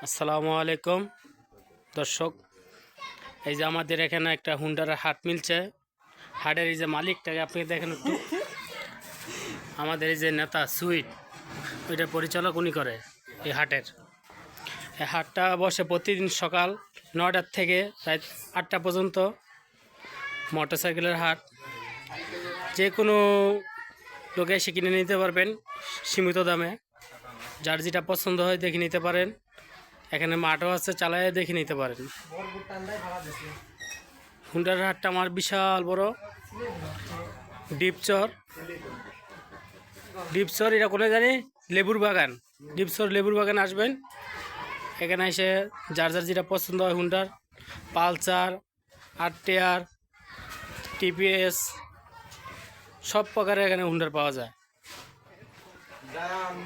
আসসালামু আলাইকুম দর্শক, এই যে আমাদের এখানে একটা হুন্ডার হাট মিলছে। হাটের এই যে মালিকটাকে আপনি দেখেন একটু, আমাদের এই যে নেতা সুইট, ওইটার পরিচালক উনি করে এই হাটের। এই হাটটা বসে প্রতিদিন সকাল 9টার থেকে রাত 8টা পর্যন্ত। মোটরসাইকেলের হাট, যে কোনো লোকে এসে কিনে নিতে পারবেন সীমিত দামে। যার যেটা পছন্দ হয় দেখে নিতে পারেন। এখানে মাঠও আছে, চালায় দেখে নিতে পারেন। হুন্ডার হাটটা আমার বিশাল বড়। ডিপচর, ডিপচর এটা কোনে জানি, লেবুর বাগান। ডিপচর লেবুর বাগান আসবেন। এখানে এসে যার যার যেটা পছন্দ হয়, হুন্ডার, পালসার, আরটিআর, টিপিএস, সব প্রকারের এখানে হুন্ডার পাওয়া যায়।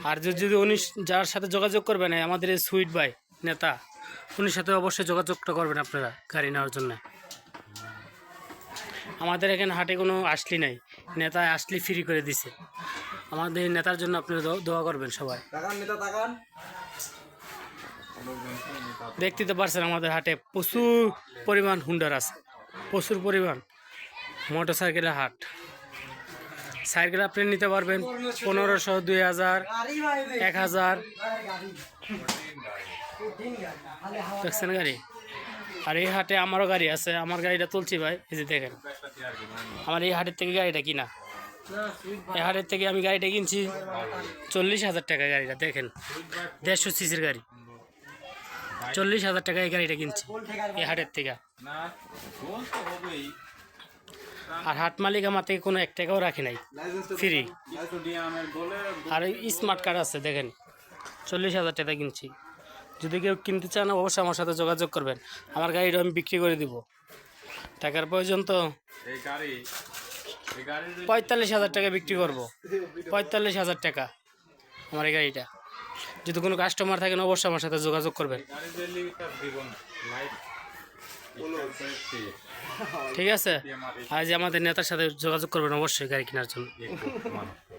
আর যদি উনি যার সাথে যোগাযোগ করবেন, আমাদের এই সুইট ভাই নেতা, উনির সাথে অবশ্যই যোগাযোগটা করবেন আপনারা গাড়ি নেওয়ার জন্য। আমাদের এখানে হাটে কোনো আসলি নাই, নেতা আসলি ফ্রি করে দিছে। আমাদের নেতার জন্য আপনারা দোয়া করবেন সবাই। দেখতে তো পারছেন আমাদের হাটে প্রচুর পরিমাণ হুন্ডার আছে, প্রচুর পরিমাণ। মোটরসাইকেলের হাট, সাইকেল আপনি নিতে পারবেন 1500, 2000, 1000। দেখছেন গাড়ি? আর এই হাটে আমারও গাড়ি আছে, আমার গাড়িটা তুলছি ভাই, এই যে দেখেন। আমার এই হাটের থেকে গাড়িটা কিনা, এই হাটের থেকে আমি গাড়িটা কিনছি 40,000 টাকা। গাড়িটা দেখেন, 150 সিসির গাড়ি, 40,000 টাকা এই গাড়িটা কিনছি এই হাটের থেকে। আর হাট মালিক আমার থেকে কোনো 1 টাকাও রাখে নাই, ফ্রি। আর স্মার্ট কার্ড আছে দেখেন, 40,000 টাকা কিনছি। যদি কেউ কিনতে চান অবশ্যই আমার সাথে যোগাযোগ করবেন। আমার গাড়িটা আমি বিক্রি করে দিব। টাকার প্রয়োজন তো, 45,000 টাকা বিক্রি করবো। 45,000 টাকা আমার এই গাড়িটা। যদি কোনো কাস্টমার থাকেন অবশ্যই আমার সাথে যোগাযোগ করবেন। ঠিক আছে? আর যে আমাদের নেতার সাথে যোগাযোগ করবেন অবশ্যই গাড়ি কেনার জন্য।